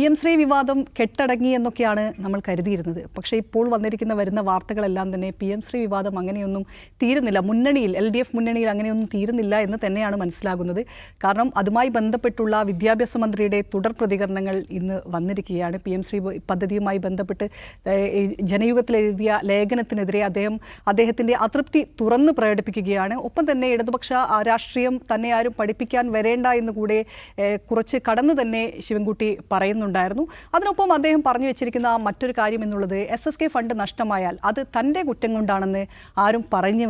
M Shri വിവാദം കെട്ടടങ്ങി എന്നൊക്കെയാണ് നമ്മൾ കരുതിയിരുന്നത്. പക്ഷേ ഇപ്പോൾ വരുന്ന വാർത്തകളെല്ലാം തന്നെ എം ശ്രീ വിവാദം അങ്ങനെയൊന്നും തീരുന്നില്ല. മുന്നണിയിൽ LDF മുന്നണിയിൽ അങ്ങനെയൊന്നും തീരുന്നില്ല എന്ന് തന്നെയാണ് മനസ്സിലാകുന്നത്. കാരണം അതുമായി ബന്ധപ്പെട്ടുള്ള വിദ്യാഭ്യാസ മന്ത്രിയുടെ തുടർ പ്രതികരണങ്ങൾ ഇന്ന് വന്നിരിക്കുകയാണ്. എം ശ്രീ പദ്ധതിയുമായി ബന്ധപ്പെട്ട് ജനയുഗത്തിൽ എഴുതിയ ലേഖനത്തിനെതിരെ അദ്ദേഹത്തിൻ്റെ അതൃപ്തി തുറന്ന് പ്രകടിപ്പിക്കുകയാണ്. ഒപ്പം തന്നെ ഇടതുപക്ഷ രാഷ്ട്രീയം തന്നെ ആരും പഠിപ്പിക്കാൻ വരേണ്ട എന്ന് കൂടെ കുറച്ച് കടന്നു തന്നെ ശിവൻകുട്ടി പറയുന്നുണ്ടായിരുന്നു. അതിനൊപ്പം അദ്ദേഹം പറഞ്ഞു വെച്ചിരിക്കുന്ന മറ്റൊരു കാര്യം എന്നുള്ളത് SSK ഫണ്ട് നഷ്ടമായാൽ അത് തൻ്റെ കുറ്റം കൊണ്ടാണെന്ന് ആരും പറഞ്ഞു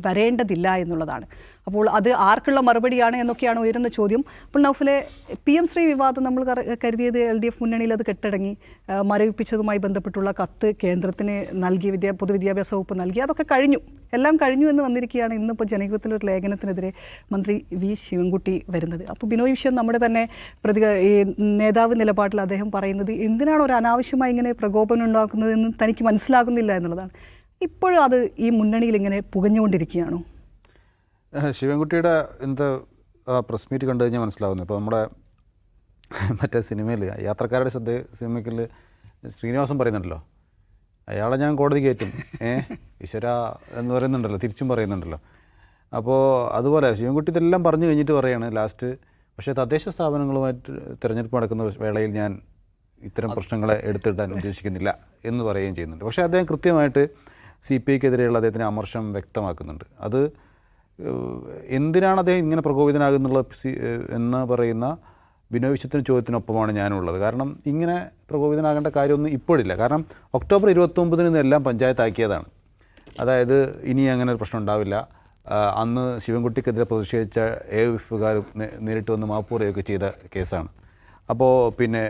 വരേണ്ടതില്ല എന്നുള്ളതാണ്. അപ്പോൾ അത് ആർക്കുള്ള മറുപടിയാണ് എന്നൊക്കെയാണ് ഉയരുന്ന ചോദ്യം. അപ്പോൾ നൗഫലെ, എം ശ്രീ വിവാദം നമ്മൾ കരുതിയത് LDF മുന്നണിയിൽ അത് കെട്ടടങ്ങി, മരവിപ്പിച്ചതുമായി ബന്ധപ്പെട്ടുള്ള കത്ത് കേന്ദ്രത്തിന് നൽകി, പൊതുവിദ്യാഭ്യാസ വകുപ്പ് നൽകി, അതൊക്കെ എല്ലാം കഴിഞ്ഞു എന്ന് വന്നിരിക്കുകയാണ്. ഇന്നിപ്പോൾ ജനയുഗത്തിലൊരു ലേഖനത്തിനെതിരെ മന്ത്രി V ശിവൻകുട്ടി വരുന്നത്. അപ്പോൾ ബിനോയ് വിശ്വം നമ്മുടെ തന്നെ നേതാവ് നിലപാടിൽ അദ്ദേഹം പറയുന്നത് എന്തിനാണ് ഒരു അനാവശ്യമായി ഇങ്ങനെ പ്രകോപനം ഉണ്ടാക്കുന്നതെന്ന് തനിക്ക് മനസ്സിലാകുന്നില്ല എന്നുള്ളതാണ്. ഇപ്പോഴും അത് ഈ മുന്നണിയിൽ ഇങ്ങനെ പുകഞ്ഞുകൊണ്ടിരിക്കുകയാണോ? ശിവൻകുട്ടിയുടെ പ്രസ് മീറ്റ് കണ്ടു കഴിഞ്ഞാൽ മനസ്സിലാവുന്നത്. ഇപ്പോൾ നമ്മുടെ മറ്റേ സിനിമയിൽ യാത്രക്കാരുടെ സിനിമയ്ക്കിൽ ശ്രീനിവാസൻ പറയുന്നുണ്ടല്ലോ, അയാളെ ഞാൻ കോടതി കയറ്റും ഈശ്വര എന്ന് പറയുന്നുണ്ടല്ലോ, തിരിച്ചും പറയുന്നുണ്ടല്ലോ. അപ്പോൾ അതുപോലെ ശിവൻകുട്ടി ഇതെല്ലാം പറഞ്ഞു കഴിഞ്ഞിട്ട് പറയുകയാണ് ലാസ്റ്റ്, പക്ഷേ തദ്ദേശ സ്ഥാപനങ്ങളുമായിട്ട് തിരഞ്ഞെടുപ്പ് നടക്കുന്ന വേളയിൽ ഞാൻ ഇത്തരം പ്രശ്നങ്ങളെ എടുത്തിടാൻ ഉദ്ദേശിക്കുന്നില്ല എന്ന് പറയുകയും ചെയ്യുന്നുണ്ട്. പക്ഷേ അദ്ദേഹം കൃത്യമായിട്ട് CPIക്കെതിരെയുള്ള അദ്ദേഹത്തിൻ്റെ അമർഷം വ്യക്തമാക്കുന്നുണ്ട്. അത് എന്തിനാണ് അദ്ദേഹം ഇങ്ങനെ പ്രകോപിതനാകുന്നുള്ള എന്ന് പറയുന്ന ബിനോയ് വിശ്വത്തിൻ്റെ ചോദ്യത്തിനൊപ്പമാണ് ഞാനുള്ളത്. കാരണം ഇങ്ങനെ പ്രകോപിതനാകേണ്ട കാര്യമൊന്നും ഇപ്പോഴില്ല. കാരണം ഒക്ടോബർ 29 എല്ലാം പഞ്ചായത്താക്കിയതാണ്. അതായത് ഇനി അങ്ങനെ ഒരു പ്രശ്നം ഉണ്ടാവില്ല. അന്ന് ശിവൻകുട്ടിക്കെതിരെ പ്രതിഷേധിച്ച AFകാർ നേരിട്ട് വന്ന് മാപ്പ് പറയുകയൊക്കെ ചെയ്ത കേസാണ്. അപ്പോൾ പിന്നെ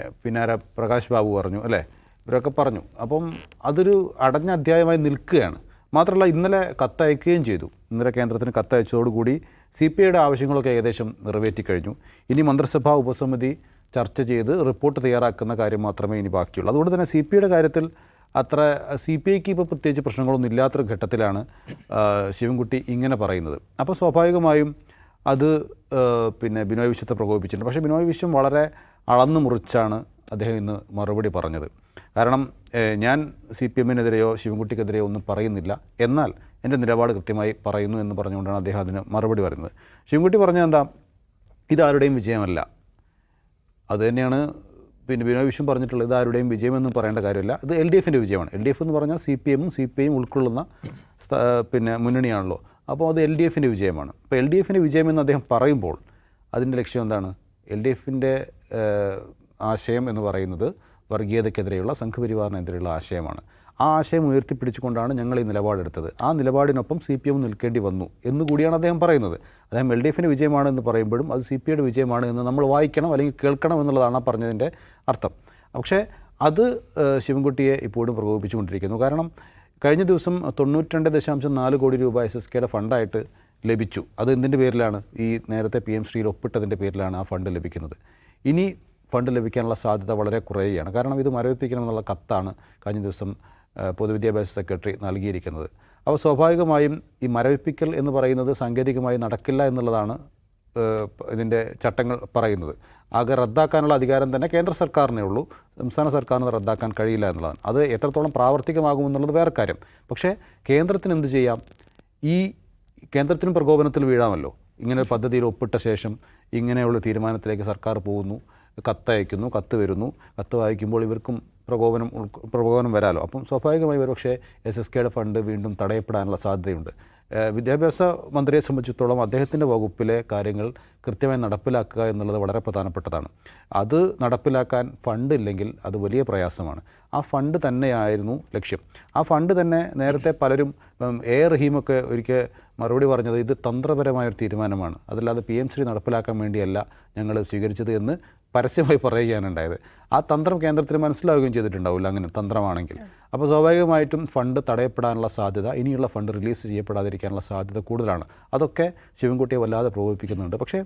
പ്രകാശ് ബാബു പറഞ്ഞു അല്ലേ, ഇവരൊക്കെ പറഞ്ഞു. അപ്പം അതൊരു അടഞ്ഞ അധ്യായമായി നിൽക്കുകയാണ്. മാത്രമല്ല ഇന്നലെ കത്തയക്കുകയും ചെയ്തു. ഇന്നലെ കേന്ദ്രത്തിന് കത്തയച്ചതോടുകൂടി CPIയുടെ ആവശ്യങ്ങളൊക്കെ ഏകദേശം നിറവേറ്റിക്കഴിഞ്ഞു. ഇനി മന്ത്രിസഭാ ഉപസമിതി ചർച്ച ചെയ്ത് റിപ്പോർട്ട് തയ്യാറാക്കുന്ന കാര്യം മാത്രമേ ഇനി ബാക്കിയുള്ളൂ. അതുകൊണ്ട് തന്നെ CPIയുടെ കാര്യത്തിൽ CPIക്ക് ഇപ്പോൾ പ്രത്യേകിച്ച് പ്രശ്നങ്ങളൊന്നും ഇല്ലാത്തൊരു ഘട്ടത്തിലാണ് ശിവൻകുട്ടി ഇങ്ങനെ പറയുന്നത്. അപ്പോൾ സ്വാഭാവികമായും അത് ബിനോയ് വിശ്വത്തെ പ്രകോപിപ്പിച്ചിട്ടുണ്ട്. പക്ഷേ ബിനോയ് വിശ്വം വളരെ അളന്നു മുറിച്ചാണ് അദ്ദേഹം ഇന്ന് മറുപടി പറഞ്ഞത്. കാരണം ഞാൻ CPMനെതിരെയോ ശിവൻകുട്ടിക്കെതിരെയോ ഒന്നും പറയുന്നില്ല, എന്നാൽ എൻ്റെ നിലപാട് കൃത്യമായി പറയുന്നു എന്ന് പറഞ്ഞുകൊണ്ടാണ് അദ്ദേഹം അതിന് മറുപടി പറയുന്നത്. ശിവൻകുട്ടി പറഞ്ഞത് എന്താ, ഇതാരുടെയും വിജയമല്ല. അതുതന്നെയാണ് ബിനോയ് വിശ്വം പറഞ്ഞിട്ടുള്ളത്. ഇതാരുടെയും വിജയമെന്ന് പറയേണ്ട കാര്യമില്ല, ഇത് LDFൻ്റെ വിജയമാണ്. LDF എന്ന് പറഞ്ഞാൽ CPMും CPIയും ഉൾക്കൊള്ളുന്ന മുന്നണിയാണല്ലോ. അപ്പോൾ അത് LDFൻ്റെ വിജയമാണ്. അപ്പോൾ LDFൻ്റെ വിജയമെന്ന് അദ്ദേഹം പറയുമ്പോൾ അതിൻ്റെ ലക്ഷ്യം എന്താണ്? LDFൻ്റെ ആശയം എന്ന് പറയുന്നത് വർഗീയതയ്ക്കെതിരെയുള്ള, സംഘപരിവാറിനെതിരെയുള്ള ആശയമാണ്. ആ ആശയം ഉയർത്തിപ്പിടിച്ചുകൊണ്ടാണ് ഞങ്ങൾ ഈ നിലപാടെടുത്തത്. ആ നിലപാടിനൊപ്പം CPM നിൽക്കേണ്ടി വന്നു എന്നുകൂടിയാണ് അദ്ദേഹം പറയുന്നത്. അദ്ദേഹം LDFൻ്റെ വിജയമാണ് എന്ന് പറയുമ്പോഴും അത് CPIയുടെ വിജയമാണ് എന്ന് നമ്മൾ വായിക്കണം അല്ലെങ്കിൽ കേൾക്കണം എന്നുള്ളതാണ് ആ പറഞ്ഞതിൻ്റെ അർത്ഥം. പക്ഷേ അത് ശിവൻകുട്ടിയെ ഇപ്പോഴും പ്രകോപിപ്പിച്ചുകൊണ്ടിരിക്കുന്നു. കാരണം കഴിഞ്ഞ ദിവസം 92.4 കോടി രൂപ SSKയുടെ ഫണ്ടായിട്ട് ലഭിച്ചു. അത് എന്തിൻ്റെ പേരിലാണ്? ഈ നേരത്തെ PM ശ്രീയിൽ ഒപ്പിട്ടതിൻ്റെ പേരിലാണ് ആ ഫണ്ട് ലഭിക്കുന്നത്. ഇനി ഫണ്ട് ലഭിക്കാനുള്ള സാധ്യത വളരെ കുറയുകയാണ്. കാരണം ഇത് മരവിപ്പിക്കണമെന്നുള്ള കത്താണ് കഴിഞ്ഞ ദിവസം പൊതുവിദ്യാഭ്യാസ സെക്രട്ടറി നൽകിയിരിക്കുന്നത്. അപ്പോൾ സ്വാഭാവികമായും ഈ മരവിപ്പിക്കൽ എന്ന് പറയുന്നത് സാങ്കേതികമായി നടക്കില്ല എന്നുള്ളതാണ് ഇതിൻ്റെ ചട്ടങ്ങൾ പറയുന്നത്. ആകെ റദ്ദാക്കാനുള്ള അധികാരം തന്നെ കേന്ദ്ര സർക്കാരിനേ ഉള്ളൂ, സംസ്ഥാന സർക്കാരിന് റദ്ദാക്കാൻ കഴിയില്ല എന്നുള്ളതാണ്. അത് എത്രത്തോളം പ്രാവർത്തികമാകുമെന്നുള്ളത് വേറെ കാര്യം. പക്ഷേ കേന്ദ്രത്തിന് എന്ത് ചെയ്യാം? ഈ കേന്ദ്രത്തിനും പ്രകോപനത്തിൽ വീഴാമല്ലോ. ഇങ്ങനെ പദ്ധതിയിൽ ഒപ്പിട്ട ശേഷം ഇങ്ങനെയുള്ള തീരുമാനത്തിലേക്ക് സർക്കാർ പോകുന്നു, കത്തയക്കുന്നു, കത്ത് വരുന്നു, കത്ത് വായിക്കുമ്പോൾ ഇവർക്കും പ്രകോപനം വരാമല്ലോ. അപ്പം സ്വാഭാവികമായി പക്ഷേ SSKയുടെ ഫണ്ട് വീണ്ടും തടയപ്പെടാനുള്ള സാധ്യതയുണ്ട്. വിദ്യാഭ്യാസ മന്ത്രിയെ സംബന്ധിച്ചിടത്തോളം അദ്ദേഹത്തിൻ്റെ വകുപ്പിലെ കാര്യങ്ങൾ കൃത്യമായി നടപ്പിലാക്കുക എന്നുള്ളത് വളരെ പ്രധാനപ്പെട്ടതാണ്. അത് നടപ്പിലാക്കാൻ ഫണ്ട് ഇല്ലെങ്കിൽ അത് വലിയ പ്രയാസമാണ്. ആ ഫണ്ട് തന്നെയായിരുന്നു ലക്ഷ്യം. ആ ഫണ്ട് തന്നെ നേരത്തെ പലരും റഹീമൊക്കെ ഒരിക്കൽ മറുപടി പറഞ്ഞത് ഇത് തന്ത്രപരമായൊരു തീരുമാനമാണ്, അതല്ലാതെ PM ശ്രീ നടപ്പിലാക്കാൻ വേണ്ടിയല്ല ഞങ്ങൾ സ്വീകരിച്ചത് എന്ന് പരസ്യമായി പറയുകയാണുണ്ടായത്. ആ തന്ത്രം കേന്ദ്രത്തിന് മനസ്സിലാവുകയും ചെയ്തിട്ടുണ്ടാവില്ല അങ്ങനെ തന്ത്രമാണെങ്കിൽ. അപ്പോൾ സ്വാഭാവികമായിട്ടും ഫണ്ട് തടയപ്പെടാനുള്ള സാധ്യത, ഇനിയുള്ള ഫണ്ട് റിലീസ് ചെയ്യപ്പെടാതിരിക്കാനുള്ള സാധ്യത കൂടുതലാണ്. അതൊക്കെ ശിവൻകുട്ടിയെ വല്ലാതെ പ്രകോപിപ്പിക്കുന്നുണ്ട്. പക്ഷേ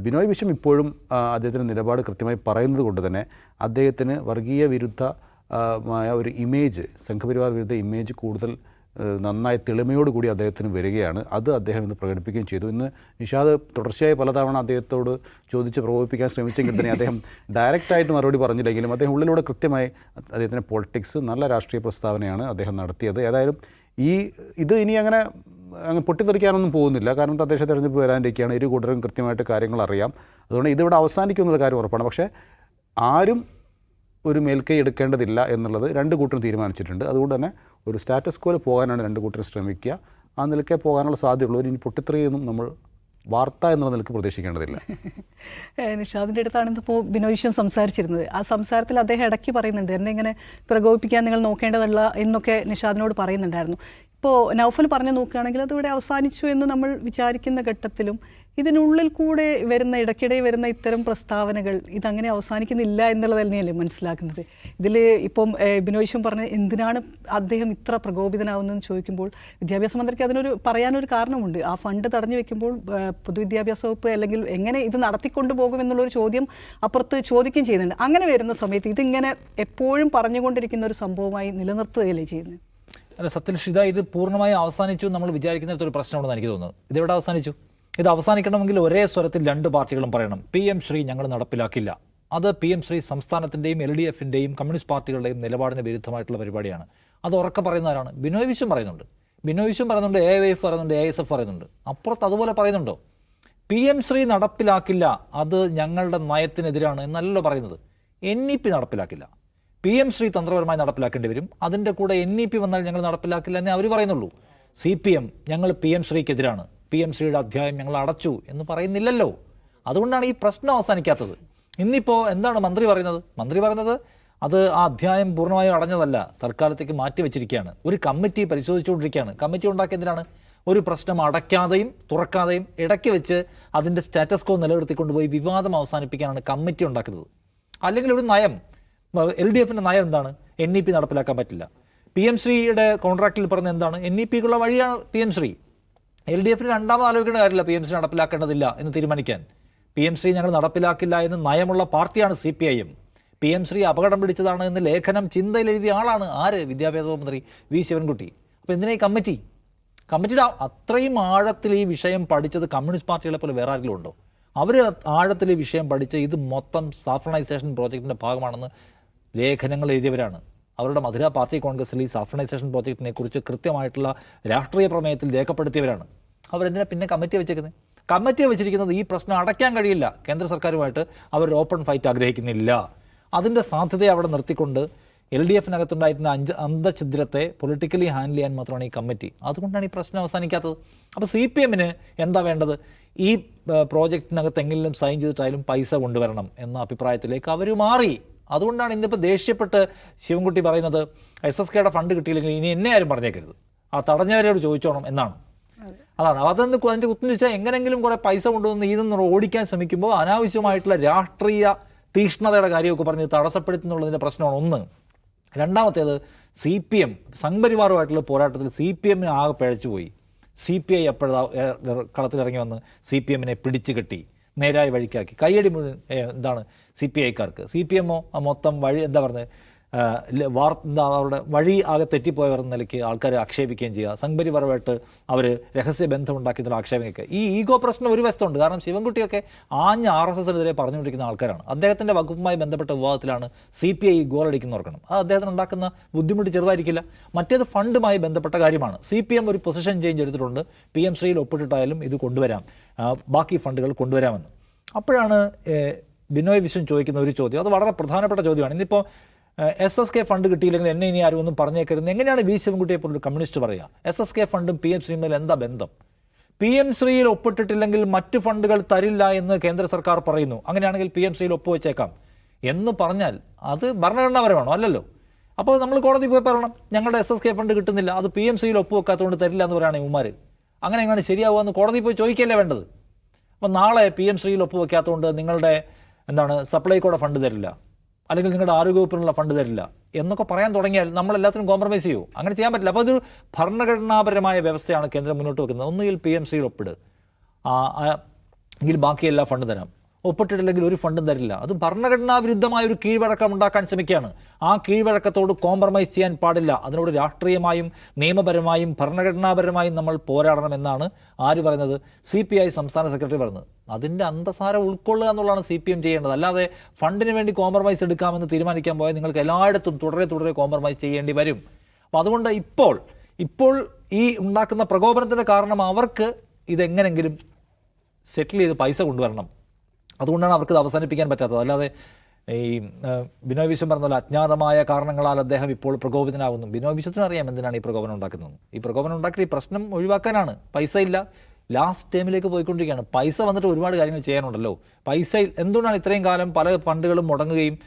ബിനോയ് വിശ്വം ഇപ്പോഴും അദ്ദേഹത്തിൻ്റെ നിലപാട് കൃത്യമായി പറയുന്നത് കൊണ്ട് തന്നെ അദ്ദേഹത്തിന് വർഗീയ വിരുദ്ധമായ ഒരു ഇമേജ്, സംഘപരിവാർ വിരുദ്ധ ഇമേജ് കൂടുതൽ നന്നായി തെളിമയോടുകൂടി അദ്ദേഹത്തിന് വരികയാണ്. അത് അദ്ദേഹം ഇന്ന് പ്രകടിപ്പിക്കുകയും ചെയ്തു. ഇന്ന് നിഷാദ് തുടർച്ചയായി പലതവണ അദ്ദേഹത്തോട് ചോദിച്ച് പ്രകോപിപ്പിക്കാൻ ശ്രമിച്ചെങ്കിൽ തന്നെ അദ്ദേഹം ഡയറക്റ്റായിട്ട് മറുപടി പറഞ്ഞില്ലെങ്കിലും അദ്ദേഹം ഉള്ളിലൂടെ കൃത്യമായി അദ്ദേഹത്തിൻ്റെ പൊളിറ്റിക്സ് നല്ല രാഷ്ട്രീയ പ്രസ്താവനയാണ് അദ്ദേഹം നടത്തിയത്. ഏതായാലും ഇത് ഇനി അങ്ങനെ പൊട്ടിത്തെറിക്കാനൊന്നും പോകുന്നില്ല. കാരണം തദ്ദേശ തെരഞ്ഞെടുപ്പ് വരാനിരിക്കുകയാണ്. ഇരു കൂട്ടരും കൃത്യമായിട്ട് കാര്യങ്ങൾ അറിയാം. അതുകൊണ്ട് ഇതിവിടെ അവസാനിക്കുമെന്നുള്ള കാര്യം ഉറപ്പാണ്. പക്ഷേ ആരും ഒരു മേൽക്കൈ എടുക്കേണ്ടതില്ല എന്നുള്ളത് രണ്ട് കൂട്ടരും തീരുമാനിച്ചിട്ടുണ്ട്. അതുകൊണ്ട് തന്നെ ഒരു സ്റ്റാറ്റസ് കോയിൽ പോകാനാണ് രണ്ട് കൂട്ടരും ശ്രമിക്കുക. ആ നിലയ്ക്കേ പോകാനുള്ള സാധ്യതയുള്ളൂ. ഇനി പൊട്ടിത്തെറിയൊന്നും നമ്മൾ വാർത്ത എന്നുള്ള നിലയ്ക്ക് പ്രതീക്ഷിക്കേണ്ടതില്ല. നിഷാദിൻ്റെ അടുത്താണ് ഇപ്പോൾ ബിനോയ് വിശ്വം സംസാരിച്ചിരുന്നത്. ആ സംസാരത്തിൽ അദ്ദേഹം ഇടയ്ക്ക് പറയുന്നുണ്ട്, എന്നെ ഇങ്ങനെ പ്രകോപിപ്പിക്കാൻ നിങ്ങൾ നോക്കേണ്ടതല്ല എന്നൊക്കെ നിഷാദിനോട് പറയുന്നുണ്ടായിരുന്നു. ഇപ്പോൾ നൗഫൽ പറഞ്ഞു നോക്കുകയാണെങ്കിൽ അതിവിടെ അവസാനിച്ചു എന്ന് നമ്മൾ വിചാരിക്കുന്ന ഘട്ടത്തിലും ഇതിനുള്ളിൽ കൂടെ വരുന്ന ഇടയ്ക്കിടെ വരുന്ന ഇത്തരം പ്രസ്താവനകൾ ഇതങ്ങനെ അവസാനിക്കുന്നില്ല എന്നുള്ളത് തന്നെയല്ലേ മനസ്സിലാക്കുന്നത്. ഇതിൽ ഇപ്പം ബിനോയ് വിശ്വം പറഞ്ഞ എന്തിനാണ് അദ്ദേഹം ഇത്ര പ്രകോപിതനാവുന്നതെന്ന് ചോദിക്കുമ്പോൾ വിദ്യാഭ്യാസ മന്ത്രിക്ക് അതിനൊരു പറയാനൊരു കാരണമുണ്ട്. ആ ഫണ്ട് തടഞ്ഞു വെക്കുമ്പോൾ പൊതുവിദ്യാഭ്യാസ വകുപ്പ് അല്ലെങ്കിൽ എങ്ങനെ ഇത് നടത്തിക്കൊണ്ടു പോകും എന്നുള്ളൊരു ചോദ്യം അപ്പുറത്ത് ചോദിക്കുകയും ചെയ്യുന്നുണ്ട്. അങ്ങനെ വരുന്ന സമയത്ത് ഇതിങ്ങനെ എപ്പോഴും പറഞ്ഞുകൊണ്ടിരിക്കുന്ന ഒരു സംഭവമായി നിലനിർത്തുകയല്ലേ ചെയ്യുന്നത്. അല്ല, സത്യനിഷ്ഠ ഇത് പൂർണ്ണമായും അവസാനിച്ചു നമ്മൾ വിചാരിക്കുന്നിടത്തൊരു പ്രശ്നമുണ്ടെന്ന് എനിക്ക് തോന്നുന്നത്. ഇതെവിടെ അവസാനിച്ചു? ഇത് അവസാനിക്കണമെങ്കിൽ ഒരേ സ്വരത്തിൽ രണ്ട് പാർട്ടികളും പറയണം, PM ശ്രീ ഞങ്ങൾ നടപ്പിലാക്കില്ല. അത് PM ശ്രീ സംസ്ഥാനത്തിൻ്റെയും LDFിൻ്റെയും കമ്മ്യൂണിസ്റ്റ് പാർട്ടികളുടെയും നിലപാടിന് വിരുദ്ധമായിട്ടുള്ള പരിപാടിയാണ്. അത് ഉറക്കെ പറയുന്നവരാണ്. ബിനോയ് വിശ്വം പറയുന്നുണ്ട്, AIYF പറയുന്നുണ്ട്, AISF പറയുന്നുണ്ട്. അപ്പുറത്ത് അതുപോലെ പറയുന്നുണ്ടോ? PM ശ്രീ നടപ്പിലാക്കില്ല, അത് ഞങ്ങളുടെ നയത്തിനെതിരാണ് എന്നല്ലല്ലോ പറയുന്നത്. NEP നടപ്പിലാക്കില്ല, PM ശ്രീ തന്ത്രപരമായി നടപ്പിലാക്കേണ്ടി വരും. അതിൻ്റെ കൂടെ NEP വന്നാൽ ഞങ്ങൾ നടപ്പിലാക്കില്ല എന്നേ അവർ പറയുന്നുള്ളൂ. CPM ഞങ്ങൾ PM ശ്രീക്കെതിരാണ്, PM ശ്രീയുടെ അധ്യായം ഞങ്ങൾ അടച്ചു എന്ന് പറയുന്നില്ലല്ലോ. അതുകൊണ്ടാണ് ഈ പ്രശ്നം അവസാനിക്കാത്തത്. ഇന്നിപ്പോൾ എന്താണ് മന്ത്രി പറയുന്നത്? അത് ആ അധ്യായം പൂർണ്ണമായും അടഞ്ഞതല്ല, തൽക്കാലത്തേക്ക് മാറ്റി വെച്ചിരിക്കുകയാണ്. ഒരു കമ്മിറ്റി പരിശോധിച്ചുകൊണ്ടിരിക്കുകയാണ്. കമ്മിറ്റി ഉണ്ടാക്കിയതിനാണ് ഒരു പ്രശ്നം അടയ്ക്കാതെയും തുറക്കാതെയും ഇടയ്ക്ക് വെച്ച് അതിൻ്റെ സ്റ്റാറ്റസ് കോ നിലനിർത്തിക്കൊണ്ടുപോയി വിവാദം അവസാനിപ്പിക്കാനാണ് കമ്മിറ്റി ഉണ്ടാക്കുന്നത്. അല്ലെങ്കിൽ ഒരു നയം, LDFിൻ്റെ നയം എന്താണ്? NEP നടപ്പിലാക്കാൻ പറ്റില്ല. PM ശ്രീയുടെ കോൺട്രാക്റ്റിൽ പറഞ്ഞ എന്താണ്? NEPക്കുള്ള വഴിയാണ് PM ശ്രീ. LDFിന് രണ്ടാമത് ആലോചിക്കേണ്ട കാര്യമില്ല PM ശ്രീ നടപ്പിലാക്കേണ്ടതില്ല എന്ന് തീരുമാനിക്കാൻ. PM ശ്രീ ഞങ്ങൾ നടപ്പിലാക്കില്ല എന്ന് നയമുള്ള പാർട്ടിയാണ് CPIM. PM ശ്രീ അപകടം പിടിച്ചതാണ് എന്ന് ലേഖനം ചിന്തയിൽ എഴുതിയ ആളാണ് ആര്? വിദ്യാഭ്യാസ മന്ത്രി V ശിവൻകുട്ടി. അപ്പോൾ എന്തിനാ ഈ കമ്മിറ്റിയുടെ അത്രയും ആഴത്തിൽ ഈ വിഷയം പഠിച്ചത് കമ്മ്യൂണിസ്റ്റ് പാർട്ടികളെ പോലെ വേറെ ആരെങ്കിലും ഉണ്ടോ? അവർ ആഴത്തിൽ ഈ വിഷയം പഠിച്ച് ഇത് മൊത്തം സാഫ്രണൈസേഷൻ പ്രോജക്റ്റിൻ്റെ ഭാഗമാണെന്ന് ലേഖനങ്ങൾ എഴുതിയവരാണ്. അവരുടെ മധുര പാർട്ടി കോൺഗ്രസിൽ ഈ സാഫ്രണൈസേഷൻ പ്രോജക്റ്റിനെ കുറിച്ച് കൃത്യമായിട്ടുള്ള രാഷ്ട്രീയ പ്രമേയത്തിൽ രേഖപ്പെടുത്തിയവരാണ്. അവരെന്തിനാ പിന്നെ കമ്മിറ്റി വെച്ചേക്കുന്നത്? കമ്മിറ്റിയെ വെച്ചിരിക്കുന്നത് ഈ പ്രശ്നം അടയ്ക്കാൻ കഴിയില്ല. കേന്ദ്ര സർക്കാരുമായിട്ട് അവർ ഓപ്പൺ ഫൈറ്റ് ആഗ്രഹിക്കുന്നില്ല. അതിൻ്റെ സാധ്യതയെ അവിടെ നിർത്തിക്കൊണ്ട് LDFിനകത്തുണ്ടായിരുന്ന അന്തഛിദ്രത്തെ പൊളിറ്റിക്കലി ഹാൻഡിൽ ചെയ്യാൻ മാത്രമാണ് ഈ കമ്മിറ്റി. അതുകൊണ്ടാണ് ഈ പ്രശ്നം അവസാനിക്കാത്തത്. അപ്പോൾ CPMന് എന്താ വേണ്ടത്? ഈ പ്രോജക്റ്റിനകത്ത് എങ്കിലും സൈൻ ചെയ്തിട്ടായാലും പൈസ കൊണ്ടുവരണം എന്ന അഭിപ്രായത്തിലേക്ക് അവർ മാറി. അതുകൊണ്ടാണ് ഇന്നിപ്പോൾ ദേഷ്യപ്പെട്ട് ശിവൻകുട്ടി പറയുന്നത് SSKയുടെ ഫണ്ട് കിട്ടിയില്ലെങ്കിൽ ഇനി എന്നെ ആരും പറഞ്ഞേക്കരുത്, ആ തടഞ്ഞവരോട് ചോദിച്ചോണം എന്നാണ്. അതാണ് അതിൻ്റെ കുത്തുന്നു വെച്ചാൽ എങ്ങനെങ്കിലും കുറേ പൈസ കൊണ്ടുവന്ന് ഇതൊന്ന് ഓടിക്കാൻ ശ്രമിക്കുമ്പോൾ അനാവശ്യമായിട്ടുള്ള രാഷ്ട്രീയ തീക്ഷ്ണതയുടെ കാര്യമൊക്കെ പറഞ്ഞ് തടസ്സപ്പെടുത്തുന്നുള്ളതിൻ്റെ പ്രശ്നമാണ് ഒന്ന്. രണ്ടാമത്തേത് CPM സംഘപരിവാറുമായിട്ടുള്ള പോരാട്ടത്തിൽ CPMന് ആകെ പിഴച്ചുപോയി. CPI എപ്പോഴാ കളത്തിലിറങ്ങി വന്ന് CPMനെ പിടിച്ചു കെട്ടി നേരായ വഴിക്കാക്കി. കയ്യടി മുഴുവൻ എന്താണ് CPIക്കാർക്ക്. CPM മൊത്തം വഴി എന്താ പറയുന്നത് അവരുടെ വഴി ആകെ തെറ്റിപ്പോയവർ എന്ന നിലയ്ക്ക് ആൾക്കാർ ആക്ഷേപിക്കുകയും ചെയ്യുക. സംഘപരിപരമായിട്ട് അവർ രഹസ്യ ബന്ധമുണ്ടാക്കിയതിനുള്ള ആക്ഷേപമൊക്കെ ഈ ഈഗോ പ്രശ്നം ഒരു വശത്തുണ്ട്. കാരണം ശിവൻകുട്ടിയൊക്കെ ആഞ്ഞ് RSSനെതിരെ പറഞ്ഞുകൊണ്ടിരിക്കുന്ന ആൾക്കാരാണ്. അദ്ദേഹത്തിൻ്റെ വകുപ്പുമായി ബന്ധപ്പെട്ട വിവാദത്തിലാണ് CPI ഗോളടിക്കുന്നവർക്കണം. അത് അദ്ദേഹത്തിന് ഉണ്ടാക്കുന്ന ബുദ്ധിമുട്ട് ചെറുതായിരിക്കില്ല. മറ്റേത് ഫണ്ടുമായി ബന്ധപ്പെട്ട കാര്യമാണ്. CPM ഒരു പൊസിഷൻ ചേഞ്ച് എടുത്തിട്ടുണ്ട്. PM ശ്രീയിൽ ഒപ്പിട്ടിട്ടായാലും ഇത് കൊണ്ടുവരാം, ബാക്കി ഫണ്ടുകൾ കൊണ്ടുവരാമെന്ന്. അപ്പോഴാണ് ബിനോയ് വിശ്വം ചോദിക്കുന്ന ഒരു ചോദ്യം, അത് വളരെ പ്രധാനപ്പെട്ട ചോദ്യമാണ്. ഇന്നിപ്പോൾ SSK ഫണ്ട് കിട്ടിയില്ലെങ്കിൽ എന്നെ ഇനി ആരും ഒന്നും പറഞ്ഞേക്കരുത്. എങ്ങനെയാണ് V ശിവൻകുട്ടിയെ പോലൊരു കമ്മ്യൂണിസ്റ്റ് പറയുക? SSK ഫണ്ടും PM ശ്രീയും തമ്മിൽ എന്താ ബന്ധം? PM ശ്രീയിൽ ഒപ്പിട്ടിട്ടില്ലെങ്കിൽ മറ്റ് ഫണ്ടുകൾ തരില്ല എന്ന് കേന്ദ്ര സർക്കാർ പറയുന്നു. അങ്ങനെയാണെങ്കിൽ PM ശ്രീയിൽ ഒപ്പുവെച്ചേക്കാം എന്ന് പറഞ്ഞാൽ അത് ഭരണഘടനാപരമാണോ? അല്ലല്ലോ. അപ്പോൾ നമ്മൾ കോടതി പോയി പറയണം ഞങ്ങളുടെ SSK ഫണ്ട് കിട്ടുന്നില്ല, അത് PM ശ്രീയിൽ ഒപ്പുവെക്കാത്തതുകൊണ്ട് തരില്ല എന്ന് പറയുകയാണ് ഉമാർ. അങ്ങനെ എങ്ങനെ ശരിയാവുക എന്ന് കോടതി പോയി ചോദിക്കുകയല്ലേ വേണ്ടത്? അപ്പോൾ നാളെ PM ശ്രീയിൽ ഒപ്പുവെക്കാത്തതുകൊണ്ട് നിങ്ങളുടെ സപ്ലൈകോടെ ഫണ്ട് തരില്ല, അല്ലെങ്കിൽ നിങ്ങളുടെ ആരോഗ്യവകുപ്പിനുള്ള ഫണ്ട് തരില്ല എന്നൊക്കെ പറയാൻ തുടങ്ങിയാൽ നമ്മളെല്ലാത്തിനും കോംപ്രമൈസ് ചെയ്യൂ. അങ്ങനെ ചെയ്യാൻ പറ്റില്ല. അപ്പോൾ അതൊരു ഭരണഘടനാപരമായ വ്യവസ്ഥയാണ് കേന്ദ്രം മുന്നോട്ട് വെക്കുന്നത്. ഒന്നുകിൽ PM ശ്രീയിൽ ഒപ്പിട്, എങ്കിൽ ബാക്കി എല്ലാ ഫണ്ട് തരാം. ഒപ്പിട്ടിട്ടില്ലെങ്കിൽ ഒരു ഫണ്ടും തരില്ല. അത് ഭരണഘടനാ വിരുദ്ധമായ ഒരു കീഴ്വഴക്കം ഉണ്ടാക്കാൻ ശ്രമിക്കുകയാണ്. ആ കീഴ്വഴക്കത്തോട് കോംപ്രമൈസ് ചെയ്യാൻ പാടില്ല. അതിനോട് രാഷ്ട്രീയമായും നിയമപരമായും ഭരണഘടനാപരമായും നമ്മൾ പോരാടണമെന്നാണ് ആര് പറയുന്നത്? CPI സംസ്ഥാന സെക്രട്ടറി പറയുന്നത്. അതിൻ്റെ അന്തസാരം ഉൾക്കൊള്ളുക എന്നുള്ളതാണ് CPM ചെയ്യേണ്ടത്. അല്ലാതെ ഫണ്ടിന് വേണ്ടി കോംപ്രമൈസ് എടുക്കാമെന്ന് തീരുമാനിക്കാൻ പോയാൽ നിങ്ങൾക്ക് എല്ലായിടത്തും തുടരെ കോംപ്രമൈസ് ചെയ്യേണ്ടി വരും. അപ്പോൾ അതുകൊണ്ട് ഇപ്പോൾ ഈ ഉണ്ടാക്കുന്ന പ്രകോപനത്തിൻ്റെ കാരണം അവർക്ക് ഇതെങ്ങനെങ്കിലും സെറ്റിൽ ചെയ്ത് പൈസ കൊണ്ടുവരണം. അതുകൊണ്ടാണ് അവർക്ക് ഇത് അവസാനിപ്പിക്കാൻ പറ്റാത്തത്. അല്ലാതെ ഈ ബിനോയ് വിശ്വം പറഞ്ഞ പോലെ അജ്ഞാതമായ കാരണങ്ങളാൽ അദ്ദേഹം ഇപ്പോൾ പ്രകോപിതനാകുന്നു. ബിനോയ് വിശ്വത്തിന് അറിയാം എന്തിനാണ് ഈ പ്രകോപനം ഉണ്ടാക്കുന്നത്. ഈ പ്രകോപനം ഉണ്ടാക്കി ഈ പ്രശ്നം ഒഴിവാക്കാനാണ്. പൈസ ഇല്ല, ലാസ്റ്റ് ടൈമിലേക്ക് പോയിക്കൊണ്ടിരിക്കുകയാണ്. പൈസ വന്നിട്ട് ഒരുപാട് കാര്യങ്ങൾ ചെയ്യാനുണ്ടല്ലോ. പൈസ എന്തുകൊണ്ടാണ് ഇത്രയും കാലം പല ഫണ്ടുകളും മുടങ്ങുകയും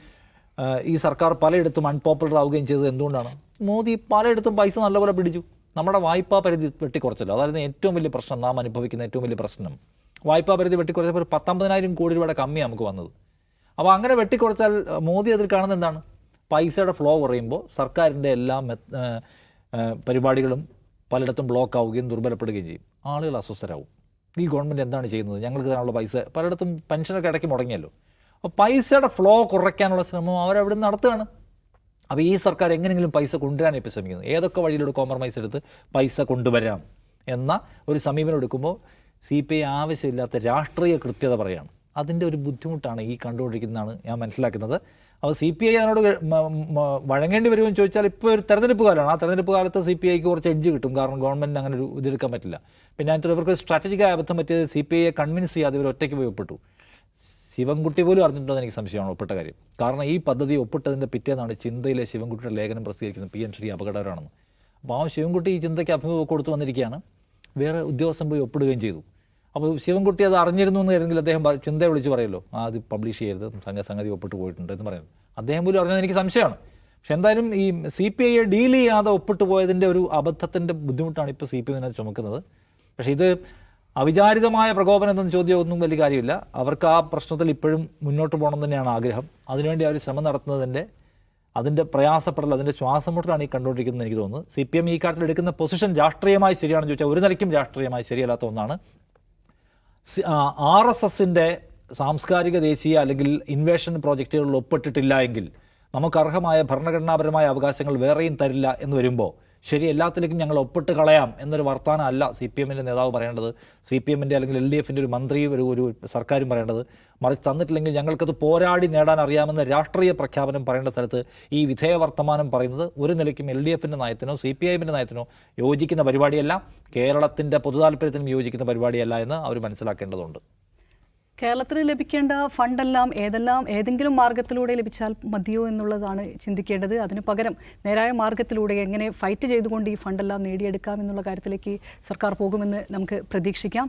ഈ സർക്കാർ പലയിടത്തും അൺപോപ്പുലർ ആവുകയും ചെയ്തത്? എന്തുകൊണ്ടാണ്? മോദി പലയിടത്തും പൈസ നല്ലപോലെ പിടിച്ചു. നമ്മുടെ വായ്പാ പരിധി വെട്ടിക്കുറച്ചല്ലോ. അതായിരുന്നു ഏറ്റവും വലിയ പ്രശ്നം, നാം അനുഭവിക്കുന്ന ഏറ്റവും വലിയ പ്രശ്നം. വായ്പാ പരിധി വെട്ടിക്കുറച്ചപ്പോൾ 19,000 കോടി രൂപയുടെ കമ്മിയാണ് നമുക്ക് വന്നത്. അപ്പോൾ അങ്ങനെ വെട്ടിക്കുറച്ചാൽ മോദി അതിൽ കാണുന്നത് എന്താണ്? പൈസയുടെ ഫ്ലോ കുറയുമ്പോൾ സർക്കാരിൻ്റെ എല്ലാ പരിപാടികളും പലയിടത്തും ബ്ലോക്ക് ആവുകയും ദുർബലപ്പെടുകയും ചെയ്യും. ആളുകൾ അസ്വസ്ഥരാകും. ഈ ഗവൺമെൻറ് എന്താണ് ചെയ്യുന്നത്? ഞങ്ങൾക്ക് തരാനുള്ള പൈസ പലയിടത്തും പെൻഷനൊക്കെ ഇടയ്ക്ക് മുടങ്ങിയല്ലോ. അപ്പോൾ പൈസയുടെ ഫ്ലോ കുറയ്ക്കാനുള്ള ശ്രമം അവരവിടെ നിന്ന് നടത്തുകയാണ്. അപ്പോൾ ഈ സർക്കാർ എങ്ങനെയെങ്കിലും പൈസ കൊണ്ടുവരാൻ ഇപ്പോൾ ശ്രമിക്കുന്നത്. ഏതൊക്കെ വഴിയിലൂടെ കോംപ്രമൈസ് എടുത്ത് പൈസ കൊണ്ടുവരാം എന്ന ഒരു സമീപനം എടുക്കുമ്പോൾ CPI ആവശ്യമില്ലാത്ത രാഷ്ട്രീയ കൃത്യത പറയുകയാണ്. അതിൻ്റെ ഒരു ബുദ്ധിമുട്ടാണ് ഈ കണ്ടുകൊണ്ടിരിക്കുന്നതാണ് ഞാൻ മനസ്സിലാക്കുന്നത്. അപ്പോൾ CPI അതിനോട് വഴങ്ങേണ്ടി വരുമെന്ന് ചോദിച്ചാൽ ഇപ്പോൾ ഒരു തെരഞ്ഞെടുപ്പ് കാലമാണ്. ആ തെരഞ്ഞെടുപ്പ് കാലത്ത് CPIക്ക് കുറച്ച് എഡ്ജ് കിട്ടും. കാരണം ഗവൺമെൻറ്റിന് അങ്ങനെ ഒരു ഇതെടുക്കാൻ പറ്റില്ല. പിന്നെ അതിനകത്ത് ഇവർക്ക് സ്ട്രാറ്റജിക്കായ അബദ്ധം പറ്റിയത് CPIയെ കൺവിൻസ് ചെയ്യാതെ ഇവർ ഒറ്റയ്ക്ക് പോയി ഒപ്പിട്ടു. ശിവൻകുട്ടി പോലും അറിഞ്ഞിട്ടുണ്ടോ എന്ന് എനിക്ക് സംശയമാണ് ഒപ്പിട്ട കാര്യം. കാരണം ഈ പദ്ധതി ഒപ്പിട്ടതിൻ്റെ പിറ്റേന്നാണ് ചിന്തയിലെ ശിവൻകുട്ടിയുടെ ലേഖനം പ്രസിദ്ധീകരിക്കുന്നത് PM ശ്രീ അപകടകരമാണെന്ന്. അപ്പോൾ ആ ശിവൻകുട്ടി ഈ ചിന്തയ്ക്ക് അഭിമുഖം കൊടുത്തു വന്നിരിക്കുകയാണ്. വേറെ ഉദ്യോഗസ്ഥൻ പോയി ഒപ്പിടുകയും ചെയ്തു. അപ്പോൾ ശിവൻകുട്ടി അത് അറിഞ്ഞിരുന്നു എന്ന് കരുതെങ്കിൽ അദ്ദേഹം ചിന്തയെ വിളിച്ച് പറയുമല്ലോ, അത് പബ്ലിഷ് ചെയ്യരുത്, സംഗതി ഒപ്പിട്ട് പോയിട്ടുണ്ട് എന്ന് പറയുന്നത്. അദ്ദേഹം പോലും അറിഞ്ഞത് എനിക്ക് സംശയമാണ്. പക്ഷെ എന്തായാലും ഈ CPIയെ ഡീൽ ചെയ്യാതെ ഒപ്പിട്ട് പോയതിൻ്റെ ഒരു അബദ്ധത്തിൻ്റെ ബുദ്ധിമുട്ടാണ് ഇപ്പോൾ CPI ഇതിനെ ചുമക്കുന്നത്. പക്ഷേ ഇത് അവിചാരിതമായ പ്രകോപനം എന്ന ചോദ്യമൊന്നും വലിയ കാര്യമില്ല. അവർക്ക് ആ പ്രശ്നത്തിൽ ഇപ്പോഴും മുന്നോട്ട് പോകണം തന്നെയാണ് ആഗ്രഹം. അതിനുവേണ്ടി അവർ ശ്രമം അതിൻ്റെ പ്രയാസപ്പെടൽ, അതിൻ്റെ ശ്വാസം മുട്ടലാണ് ഈ കണ്ടുകൊണ്ടിരിക്കുന്നത് എനിക്ക് തോന്നുന്നത്. CPM ഈ കാര്യത്തിൽ എടുക്കുന്ന പൊസിഷൻ രാഷ്ട്രീയമായി ശരിയാണെന്ന് ചോദിച്ചാൽ ഒരു നിലയ്ക്കും രാഷ്ട്രീയമായി ശരിയല്ലാത്ത ഒന്നാണ്. RSSൻ്റെ സാംസ്കാരിക ദേശീയ അല്ലെങ്കിൽ ഇൻവേഷൻ പ്രോജക്റ്റുകളിൽ ഒപ്പിട്ടിട്ടില്ല എങ്കിൽ നമുക്ക് അർഹമായ ഭരണഘടനാപരമായ അവകാശങ്ങൾ വേറെയും തരില്ല എന്ന് വരുമ്പോൾ ശരി എല്ലാത്തിലേക്കും ഞങ്ങൾ ഒപ്പിട്ട് കളയാം എന്നൊരു വർത്തമാനം അല്ല CPMൻ്റെ നേതാവ് പറയേണ്ടത്, CPMൻ്റെ അല്ലെങ്കിൽ LDFൻ്റെ ഒരു മന്ത്രി ഒരു സർക്കാരും പറയേണ്ടത്. മറിച്ച് തന്നിട്ടില്ലെങ്കിൽ ഞങ്ങൾക്കത് പോരാടി നേടാൻ അറിയാമെന്ന രാഷ്ട്രീയ പ്രഖ്യാപനം പറയേണ്ട സ്ഥലത്ത് ഈ വിധേയ വർത്തമാനം പറയുന്നത് ഒരു നിലയ്ക്കും LDFൻ്റെ നയത്തിനോ CPIൻ്റെ നയത്തിനോ യോജിക്കുന്ന പരിപാടിയല്ല, കേരളത്തിൻ്റെ പൊതുതാൽപര്യത്തിനും യോജിക്കുന്ന പരിപാടിയല്ല എന്ന് അവർ മനസ്സിലാക്കേണ്ടതുണ്ട്. കേരളത്തിന് ലഭിക്കേണ്ട ഫണ്ടെല്ലാം ഏതെങ്കിലും മാർഗത്തിലൂടെ ലഭിച്ചാൽ മതിയോ എന്നുള്ളതാണ് ചിന്തിക്കേണ്ടത്. അതിന് പകരം നേരായ മാർഗത്തിലൂടെ എങ്ങനെ ഫൈറ്റ് ചെയ്തുകൊണ്ട് ഈ ഫണ്ടെല്ലാം നേടിയെടുക്കാം എന്നുള്ള കാര്യത്തിലേക്ക് സർക്കാർ പോകുമെന്ന് നമുക്ക് പ്രതീക്ഷിക്കാം.